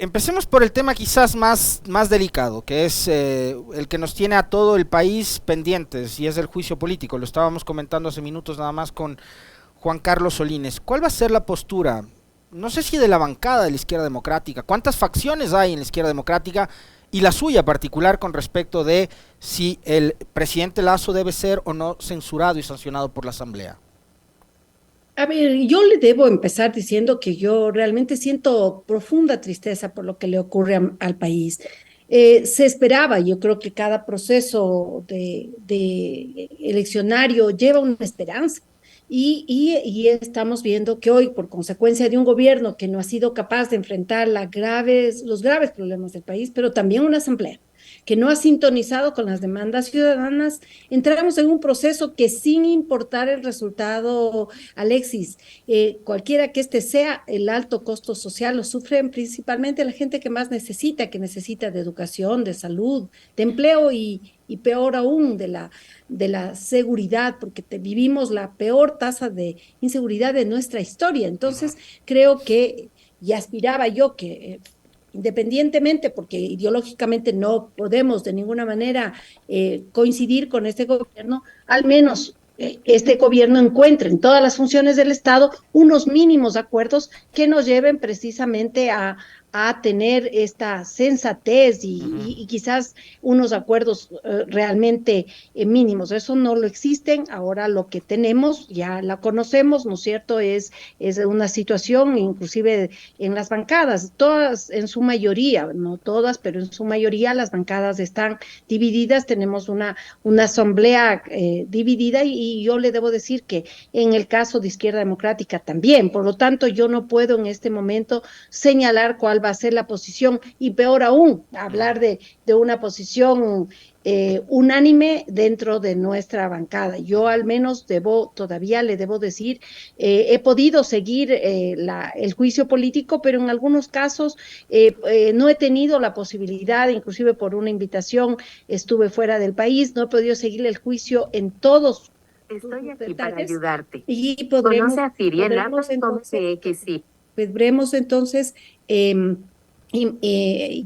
Empecemos por el tema quizás más delicado, que es el que nos tiene a todo el país pendientes, y es el juicio político. Lo estábamos comentando hace minutos nada más con Juan Carlos Solines. ¿Cuál va a ser la postura? No sé si de la bancada de la izquierda democrática, cuántas facciones hay en la izquierda democrática y la suya particular con respecto de si el presidente Lasso debe ser o no censurado y sancionado por la Asamblea. A ver, yo le debo empezar diciendo que yo realmente siento profunda tristeza por lo que le ocurre al país. Se esperaba, yo creo que cada proceso de eleccionario lleva una esperanza y estamos viendo que hoy, por consecuencia de un gobierno que no ha sido capaz de enfrentar los graves problemas del país, pero también una asamblea que no ha sintonizado con las demandas ciudadanas, entramos en un proceso que sin importar el resultado, Alexis, cualquiera que este sea, el alto costo social lo sufren principalmente la gente que más necesita, que necesita de educación, de salud, de empleo y peor aún de la seguridad, porque vivimos la peor tasa de inseguridad de nuestra historia. Entonces, creo que, y aspiraba yo que independientemente, porque ideológicamente no podemos de ninguna manera coincidir con este gobierno, al menos este gobierno encuentre en todas las funciones del Estado unos mínimos acuerdos que nos lleven precisamente a tener esta sensatez Ujú. y quizás unos acuerdos realmente mínimos. Eso no lo existen. Ahora lo que tenemos, ya la conocemos, ¿no es cierto? Es una situación, inclusive en las bancadas, todas en su mayoría, no todas, pero en su mayoría las bancadas están divididas. Tenemos una asamblea dividida y yo le debo decir que en el caso de Izquierda Democrática también. Por lo tanto, yo no puedo en este momento señalar cuál va a ser la posición y peor aún, hablar de una posición unánime dentro de nuestra bancada. Yo al menos todavía le debo decir, he podido seguir el juicio político, pero en algunos casos no he tenido la posibilidad, inclusive por una invitación, estuve fuera del país, no he podido seguir el juicio en todos Estoy sus aquí para detalles ayudarte. y ¿Conoce a Siriena? podremos entonces Responde que sí. podremos entonces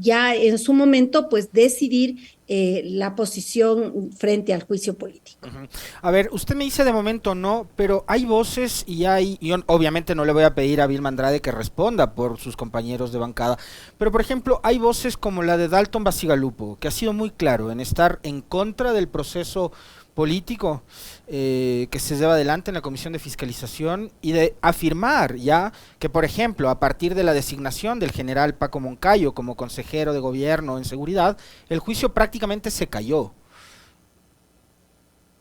ya en su momento pues decidir la posición frente al juicio político. Ujú. A ver, usted me dice de momento no, pero hay voces y yo obviamente no le voy a pedir a Vilma Andrade que responda por sus compañeros de bancada, pero por ejemplo hay voces como la de Dalton Basigalupo, que ha sido muy claro en estar en contra del proceso político que se lleva adelante en la Comisión de Fiscalización y de afirmar ya que, por ejemplo, a partir de la designación del general Paco Moncayo como consejero de gobierno en seguridad, el juicio prácticamente se cayó.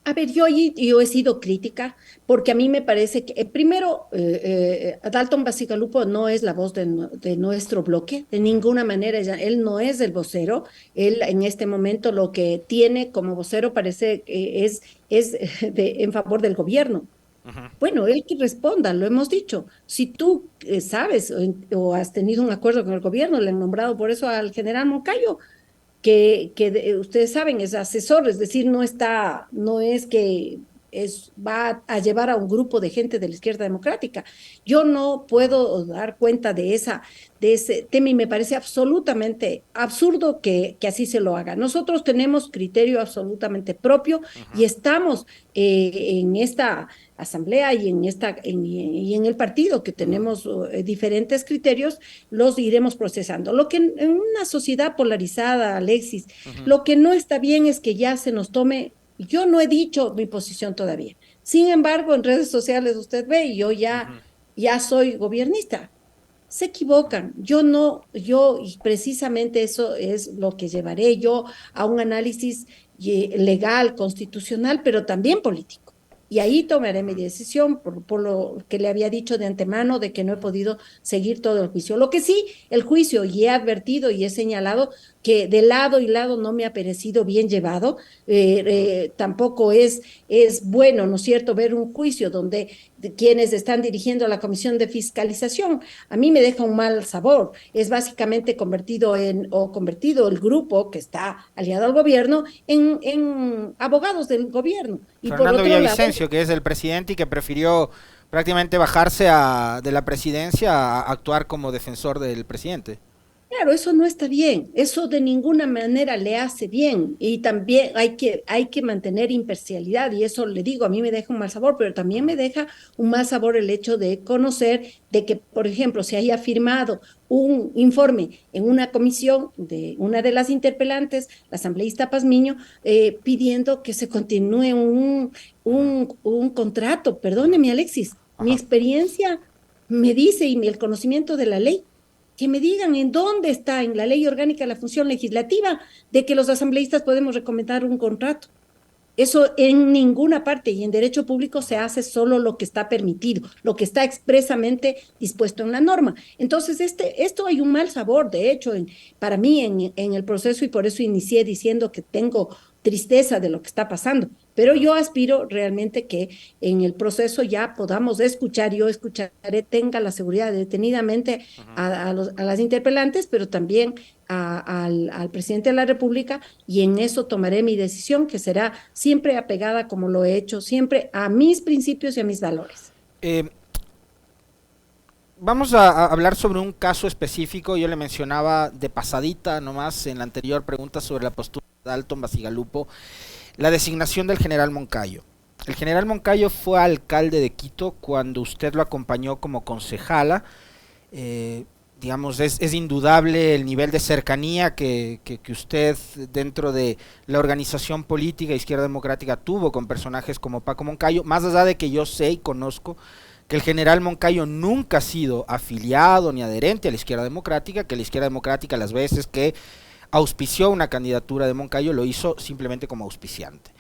A ver, yo he sido crítica porque a mí me parece que, primero, Dalton Basigalupo no es la voz de nuestro bloque, de ninguna manera, él no es el vocero, él en este momento lo que tiene como vocero parece es en favor del gobierno. Ujú. Bueno, él que responda, lo hemos dicho. Si tú sabes o has tenido un acuerdo con el gobierno, le han nombrado por eso al general Moncayo, ustedes saben, es asesor, es decir, no es que va a llevar a un grupo de gente de la izquierda democrática. Yo no puedo dar cuenta de ese tema y me parece absolutamente absurdo que así se lo haga. Nosotros tenemos criterio absolutamente propio y estamos en esta asamblea y en el partido que tenemos diferentes criterios, los iremos procesando. Lo que en una sociedad polarizada, Alexis, Ujú. lo que no está bien es que ya se nos tome, yo no he dicho mi posición todavía. Sin embargo, en redes sociales usted ve y yo Ujú. ya soy gobernista. Se equivocan. Yo no, y precisamente eso es lo que llevaré yo a un análisis legal, constitucional, pero también político. Y ahí tomaré mi decisión por lo que le había dicho de antemano de que no he podido seguir todo el juicio. Lo que sí, el juicio, y he advertido y he señalado que de lado y lado no me ha parecido bien llevado. Tampoco es bueno, ¿no es cierto?, ver un juicio donde quienes están dirigiendo la Comisión de Fiscalización a mí me deja un mal sabor. Es básicamente convertido el grupo que está aliado al gobierno en abogados del gobierno. Y por Fernando otro lado, Villavicencio, que es el presidente y que prefirió prácticamente de la presidencia a actuar como defensor del presidente. Claro, eso no está bien, eso de ninguna manera le hace bien y también hay que mantener imparcialidad y eso le digo, a mí me deja un mal sabor, pero también me deja un mal sabor el hecho de conocer de que, por ejemplo, se haya firmado un informe en una comisión de una de las interpelantes, la asambleísta Pazmiño, pidiendo que se continúe un contrato. Perdóneme, Alexis, mi Ajá. experiencia me dice y el conocimiento de la ley que me digan en dónde está en la ley orgánica la función legislativa de que los asambleístas podemos recomendar un contrato. Eso en ninguna parte y en derecho público se hace solo lo que está permitido, lo que está expresamente dispuesto en la norma. Entonces, esto hay un mal sabor, de hecho, para mí en el proceso y por eso inicié diciendo que tengo tristeza de lo que está pasando. Pero yo aspiro realmente que en el proceso ya podamos escuchar, yo escucharé, tenga la seguridad detenidamente a las interpelantes, pero también al presidente de la República y en eso tomaré mi decisión que será siempre apegada como lo he hecho, siempre a mis principios y a mis valores. Eh, Vamos a hablar sobre un caso específico. Yo le mencionaba de pasadita nomás en la anterior pregunta sobre la postura de Dalton Bacigalupo, la designación del general Moncayo. El general Moncayo fue alcalde de Quito cuando usted lo acompañó como concejala. Digamos, es indudable el nivel de cercanía que usted dentro de la organización política Izquierda Democrática tuvo con personajes como Paco Moncayo, más allá de que yo sé y conozco que el general Moncayo nunca ha sido afiliado ni adherente a la Izquierda Democrática, que la Izquierda Democrática las veces que auspició una candidatura de Moncayo lo hizo simplemente como auspiciante.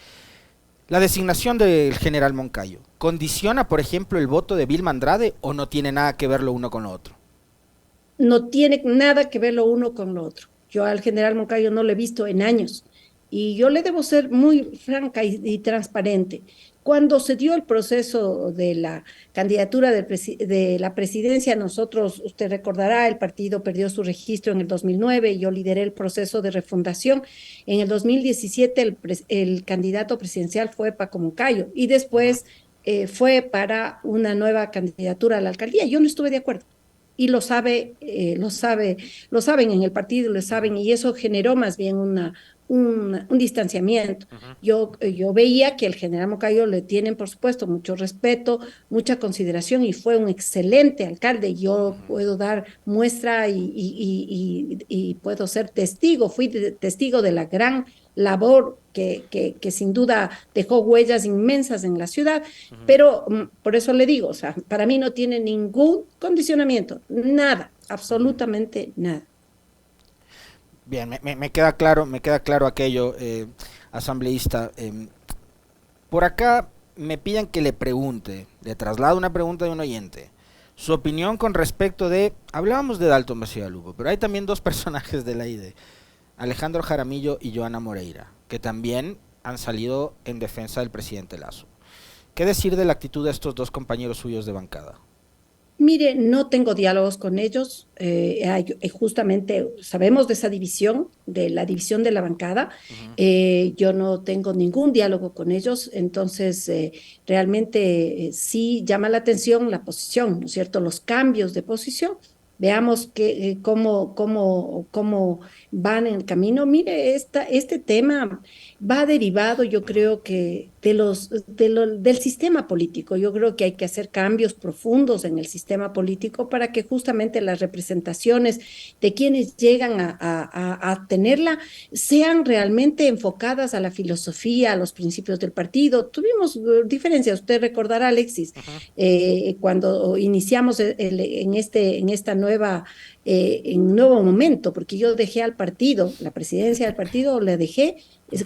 La designación del general Moncayo, ¿condiciona, por ejemplo, el voto de Vilma Andrade o no tiene nada que ver lo uno con lo otro? No tiene nada que ver lo uno con lo otro. Yo al general Moncayo no lo he visto en años y yo le debo ser muy franca y transparente. Cuando se dio el proceso de la candidatura de la presidencia, nosotros, usted recordará, el partido perdió su registro en el 2009 y yo lideré el proceso de refundación. En el 2017 el candidato presidencial fue Paco Moncayo y después fue para una nueva candidatura a la alcaldía. Yo no estuve de acuerdo y lo saben en el partido, lo saben, y eso generó más bien un distanciamiento. Yo veía que el general Moncayo le tienen, por supuesto, mucho respeto, mucha consideración y fue un excelente alcalde. Yo puedo dar muestra y puedo ser testigo, fui testigo de la gran labor que sin duda dejó huellas inmensas en la ciudad, pero por eso le digo, o sea, para mí no tiene ningún condicionamiento, nada, absolutamente nada. Bien, me queda claro aquello, asambleísta. Por acá me piden que le pregunte, le traslado una pregunta de un oyente, su opinión con respecto de, hablábamos de Dalton Bacigalupo, pero hay también dos personajes de la ID, Alejandro Jaramillo y Joana Moreira, que también han salido en defensa del presidente Lasso. ¿Qué decir de la actitud de estos dos compañeros suyos de bancada? Mire, no tengo diálogos con ellos. Justamente sabemos de esa división, de la división de la bancada. Yo no tengo ningún diálogo con ellos. Entonces, realmente sí llama la atención la posición, ¿no es cierto? Los cambios de posición. Veamos cómo van en el camino. Mire, este tema va derivado, yo creo que del sistema político. Yo creo que hay que hacer cambios profundos en el sistema político para que justamente las representaciones de quienes llegan a tenerla sean realmente enfocadas a la filosofía, a los principios del partido. Tuvimos diferencias, usted recordará, Alexis, cuando iniciamos en esta en nuevo momento, porque yo dejé al partido, la presidencia del partido, la dejé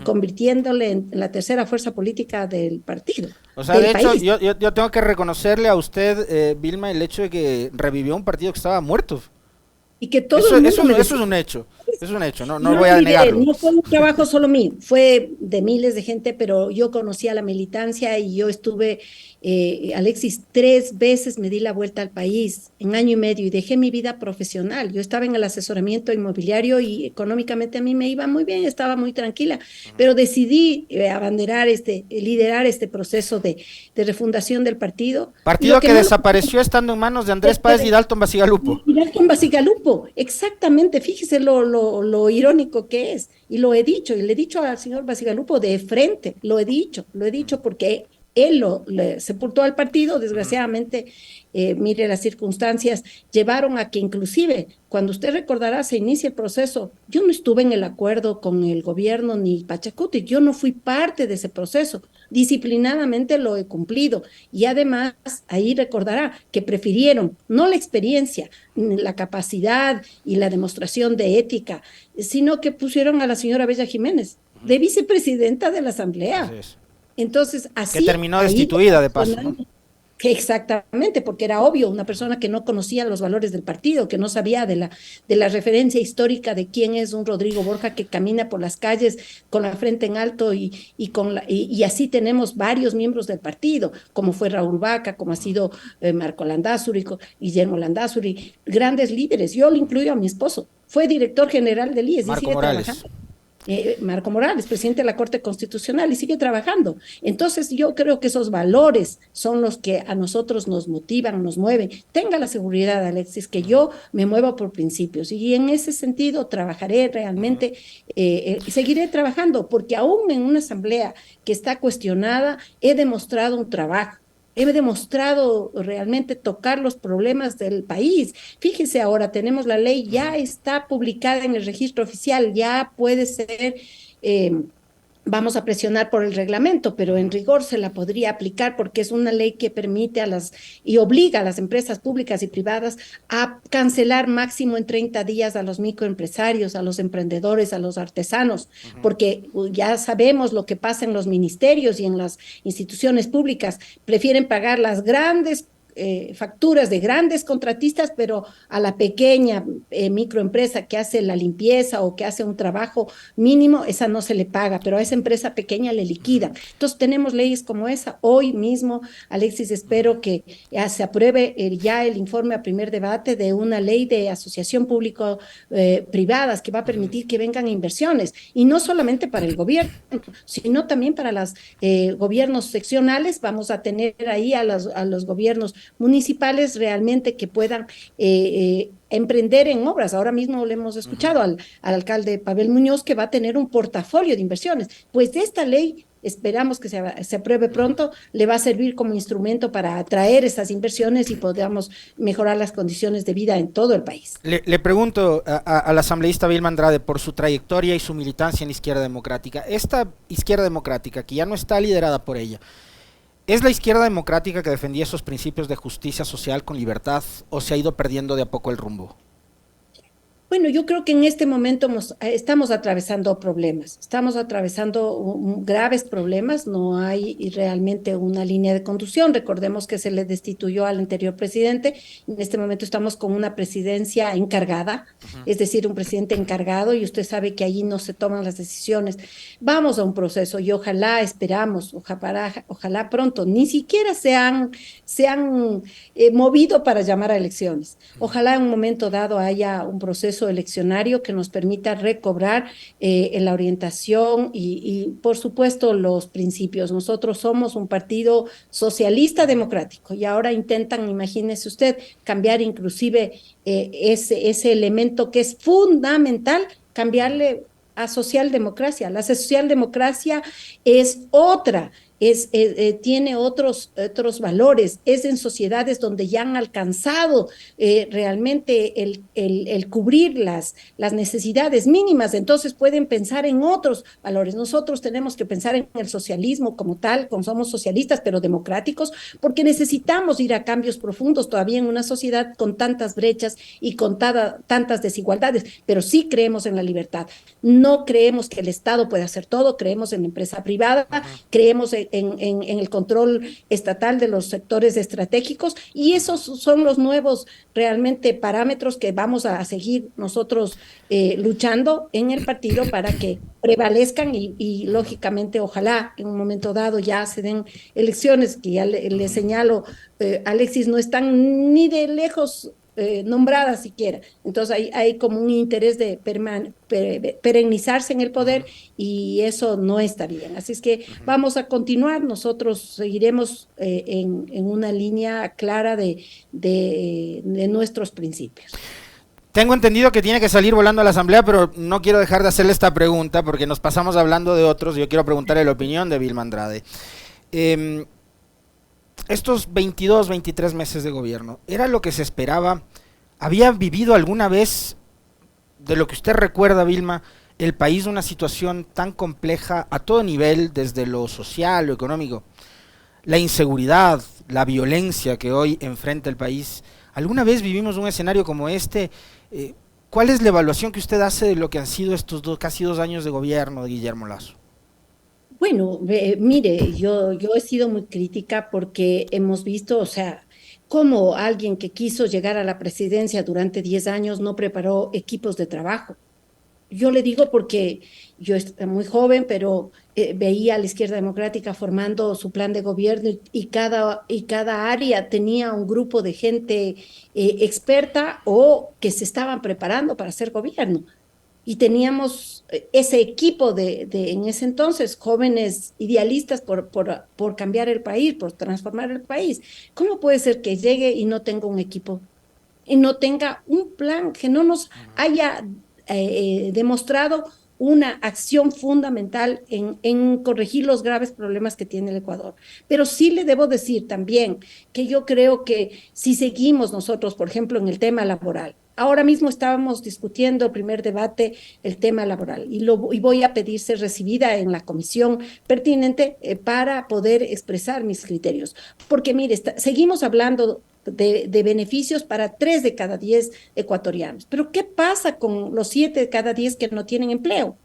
convirtiéndole en la tercera fuerza política del partido. O sea, de hecho, yo tengo que reconocerle a usted, Vilma, el hecho de que revivió un partido que estaba muerto. Y que todo Eso el mundo es un hecho. Es un hecho, no, No no voy a olvidé, negarlo. no fue un trabajo solo mío, fue de miles de gente, pero yo conocí a la militancia y yo estuve, Alexis, 3 veces me di la vuelta al país en año y medio y dejé mi vida profesional. Yo estaba en el asesoramiento inmobiliario y económicamente a mí me iba muy bien, estaba muy tranquila, pero decidí liderar este proceso de refundación del partido. Y lo Partido que que más desapareció estando en manos de Andrés Páez y Dalton Basigalupo. mirar con Basigalupo, exactamente, fíjese lo irónico que es, y lo he dicho, y le he dicho al señor Basigalupo de frente, lo he dicho porque él le sepultó al partido, desgraciadamente, mire las circunstancias, llevaron a que inclusive, cuando usted recordará, se inicia el proceso, yo no estuve en el acuerdo con el gobierno ni Pachacuti, yo no fui parte de ese proceso, disciplinadamente lo he cumplido, y además ahí recordará que prefirieron no la experiencia, la capacidad y la demostración de ética, sino que pusieron a la señora Bella Jiménez de vicepresidenta de la Así Asamblea. es. Entonces, Que así, terminó ahí, destituida de paso, ¿no? exactamente, porque era obvio, una persona que no conocía los valores del partido, que no sabía de la referencia histórica de quién es un Rodrigo Borja que camina por las calles con la frente en alto y así tenemos varios miembros del partido, como fue Raúl Vaca, como ha sido Marco Landázuri, Guillermo Landázuri, grandes líderes. Yo le incluyo a mi esposo, fue director general del IES y Marco sigue Morales. trabajando. Marco Morales, presidente de la Corte Constitucional, y sigue trabajando. Entonces, yo creo que esos valores son los que a nosotros nos motivan, nos mueven. Tenga la seguridad, Alexis, que yo me muevo por principios y en ese sentido trabajaré realmente, seguiré trabajando, porque aún en una asamblea que está cuestionada, he demostrado un trabajo. He demostrado realmente tocar los problemas del país. Fíjese ahora, tenemos la ley, ya está publicada en el registro oficial, ya puede ser, eh, vamos a presionar por el reglamento, pero en rigor se la podría aplicar porque es una ley que permite y obliga a las empresas públicas y privadas a cancelar máximo en 30 días a los microempresarios, a los emprendedores, a los artesanos, porque ya sabemos lo que pasa en los ministerios y en las instituciones públicas, prefieren pagar las grandes facturas de grandes contratistas, pero a la pequeña microempresa que hace la limpieza o que hace un trabajo mínimo, esa no se le paga, pero a esa empresa pequeña le liquida. Entonces tenemos leyes como esa. Hoy mismo, Alexis, espero que ya se apruebe ya el informe a primer debate de una ley de asociación público-privadas que va a permitir que vengan inversiones, y no solamente para el gobierno, sino también para los gobiernos seccionales. Vamos a tener ahí a los gobiernos municipales realmente que puedan emprender en obras. Ahora mismo le hemos escuchado al alcalde Pavel Muñoz que va a tener un portafolio de inversiones. Pues de esta ley esperamos que se apruebe pronto, le va a servir como instrumento para atraer esas inversiones y podamos mejorar las condiciones de vida en todo el país. Le pregunto al asambleísta Vilma Andrade por su trayectoria y su militancia en Izquierda Democrática. Esta Izquierda Democrática, que ya no está liderada por ella, ¿es la izquierda democrática que defendía esos principios de justicia social con libertad o se ha ido perdiendo de a poco el rumbo? Bueno, yo creo que en este momento estamos atravesando problemas, estamos atravesando graves problemas, no hay realmente una línea de conducción. Recordemos que se le destituyó al anterior presidente, en este momento estamos con una presidencia encargada, es decir, un presidente encargado, y usted sabe que allí no se toman las decisiones. Vamos a un proceso y ojalá, esperamos, ojalá pronto, ni siquiera se han movido para llamar a elecciones. Ojalá en un momento dado haya un proceso eleccionario que nos permita recobrar la orientación y, por supuesto, los principios. Nosotros somos un partido socialista democrático y ahora intentan, imagínese usted, cambiar inclusive ese elemento que es fundamental, cambiarle a socialdemocracia. La socialdemocracia es otra, tiene otros valores, es en sociedades donde ya han alcanzado realmente el cubrir las necesidades mínimas, entonces pueden pensar en otros valores. Nosotros tenemos que pensar en el socialismo como tal, como somos socialistas, pero democráticos, porque necesitamos ir a cambios profundos todavía en una sociedad con tantas brechas y con tantas desigualdades, pero sí creemos en la libertad. No creemos que el Estado pueda hacer todo, creemos en la empresa privada, creemos en el control estatal de los sectores estratégicos, y esos son los nuevos realmente parámetros que vamos a seguir nosotros luchando en el partido para que prevalezcan lógicamente ojalá en un momento dado ya se den elecciones, que ya le señalo, Alexis no están ni de lejos nombrada siquiera. Entonces hay como un interés de perennizarse en el poder y eso no está bien. Así es que vamos a continuar, nosotros seguiremos en una línea clara de nuestros principios. Tengo entendido que tiene que salir volando a la asamblea, pero no quiero dejar de hacerle esta pregunta porque nos pasamos hablando de otros y yo quiero preguntarle la opinión de Vilma Andrade. Estos 22, 23 meses de gobierno, ¿era lo que se esperaba? ¿Había vivido alguna vez, de lo que usted recuerda, Vilma, el país una situación tan compleja a todo nivel, desde lo social, lo económico? La inseguridad, la violencia que hoy enfrenta el país. ¿Alguna vez vivimos un escenario como este? ¿Cuál es la evaluación que usted hace de lo que han sido estos casi 2 años de gobierno de Guillermo Lasso? Bueno, mire, yo he sido muy crítica porque hemos visto, o sea, cómo alguien que quiso llegar a la presidencia durante 10 años no preparó equipos de trabajo. Yo le digo porque yo era muy joven, pero veía a la izquierda democrática formando su plan de gobierno y cada área tenía un grupo de gente experta o que se estaban preparando para hacer gobierno. Y teníamos ese equipo en ese entonces, jóvenes idealistas por cambiar el país, por transformar el país. ¿Cómo puede ser que llegue y no tenga un equipo? Y no tenga un plan, que no nos haya demostrado una acción fundamental en corregir los graves problemas que tiene el Ecuador. Pero sí le debo decir también que yo creo que si seguimos nosotros, por ejemplo, en el tema laboral, ahora mismo estábamos discutiendo el primer debate, el tema laboral, y voy a pedir ser recibida en la comisión pertinente para poder expresar mis criterios. Porque mire, seguimos hablando de beneficios para 3 de cada 10 ecuatorianos. Pero ¿qué pasa con los 7 de cada 10 que no tienen empleo?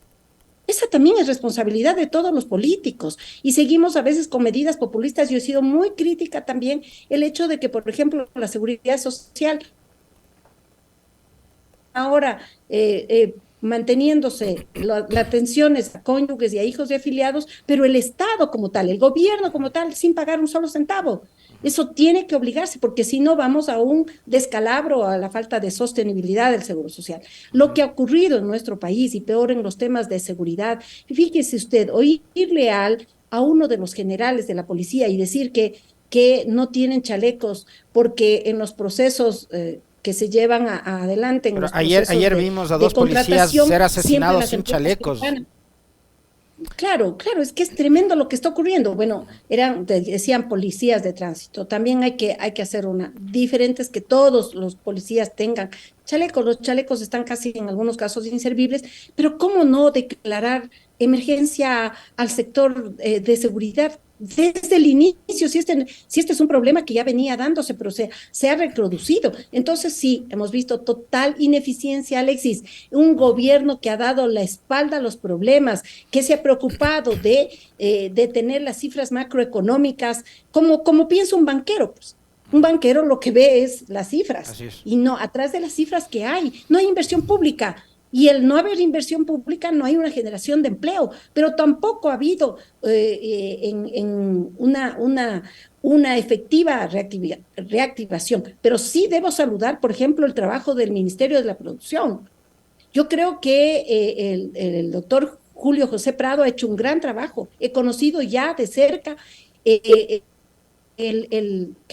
Esa también es responsabilidad de todos los políticos y seguimos a veces con medidas populistas. Yo he sido muy crítica también el hecho de que, por ejemplo, la seguridad social ahora manteniéndose las pensiones a cónyuges y a hijos de afiliados, pero el Estado como tal, el gobierno como tal, sin pagar un solo centavo. Eso tiene que obligarse, porque si no vamos a un descalabro, a la falta de sostenibilidad del seguro social. Lo que ha ocurrido en nuestro país, y peor en los temas de seguridad, fíjese usted, oírle a uno de los generales de la policía y decir que no tienen chalecos porque en los procesos que se llevan adelante. En Pero los ayer vimos a 2 policías ser asesinados sin chalecos. Claro, es que es tremendo lo que está ocurriendo. Bueno, decían policías de tránsito. También hay que hacer una diferente, es que todos los policías tengan chalecos. Los chalecos están casi en algunos casos inservibles, pero ¿cómo no declarar emergencia al sector de seguridad desde el inicio, si este es un problema que ya venía dándose, pero se ha reproducido? Entonces sí, hemos visto total ineficiencia, Alexis, un gobierno que ha dado la espalda a los problemas, que se ha preocupado de tener las cifras macroeconómicas, como piensa un banquero, pues. Un banquero lo que ve es las cifras, y no, atrás de las cifras que no hay inversión pública. Y el no haber inversión pública, no hay una generación de empleo, pero tampoco ha habido una efectiva reactivación. Pero sí debo saludar, por ejemplo, el trabajo del Ministerio de la Producción. Yo creo que el doctor Julio José Prado ha hecho un gran trabajo. He conocido ya de cerca que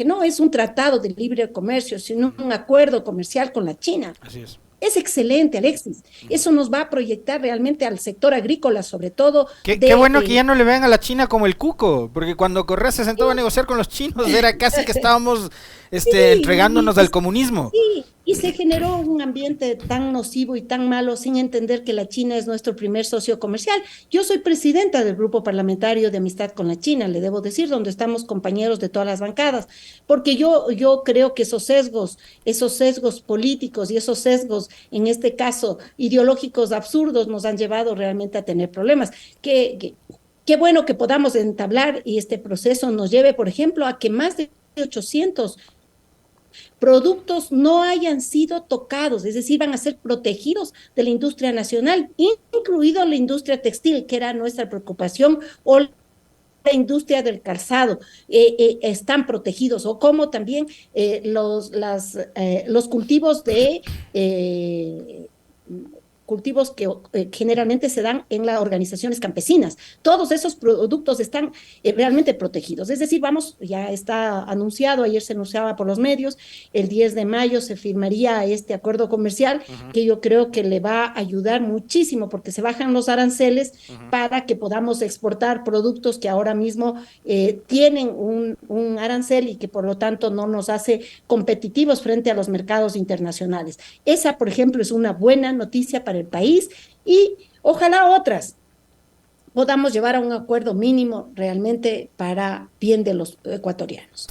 no es un tratado de libre comercio, sino un acuerdo comercial con la China. Así es. Es excelente, Alexis. Eso nos va a proyectar realmente al sector agrícola, sobre todo. Qué bueno que ya no le vean a la China como el cuco, porque cuando Correa se sentó a negociar con los chinos era casi que estábamos entregándonos al comunismo. Sí, y se generó un ambiente tan nocivo y tan malo sin entender que la China es nuestro primer socio comercial. Yo soy presidenta del Grupo Parlamentario de Amistad con la China, le debo decir, donde estamos compañeros de todas las bancadas, porque yo creo que esos sesgos políticos y esos sesgos, en este caso ideológicos absurdos, nos han llevado realmente a tener problemas. Que qué bueno que podamos entablar y este proceso nos lleve, por ejemplo, a que más de 800 productos no hayan sido tocados, es decir, van a ser protegidos de la industria nacional, incluido la industria textil, que era nuestra preocupación, o la industria del calzado, están protegidos, o como también los cultivos de cultivos que generalmente se dan en las organizaciones campesinas. Todos esos productos están realmente protegidos. Es decir, vamos, ya está anunciado, ayer se anunciaba por los medios, el 10 de mayo se firmaría este acuerdo comercial que yo creo que le va a ayudar muchísimo porque se bajan los aranceles para que podamos exportar productos que ahora mismo tienen un arancel y que por lo tanto no nos hace competitivos frente a los mercados internacionales. Esa, por ejemplo, es una buena noticia para el país y ojalá otras podamos llevar a un acuerdo mínimo realmente para bien de los ecuatorianos.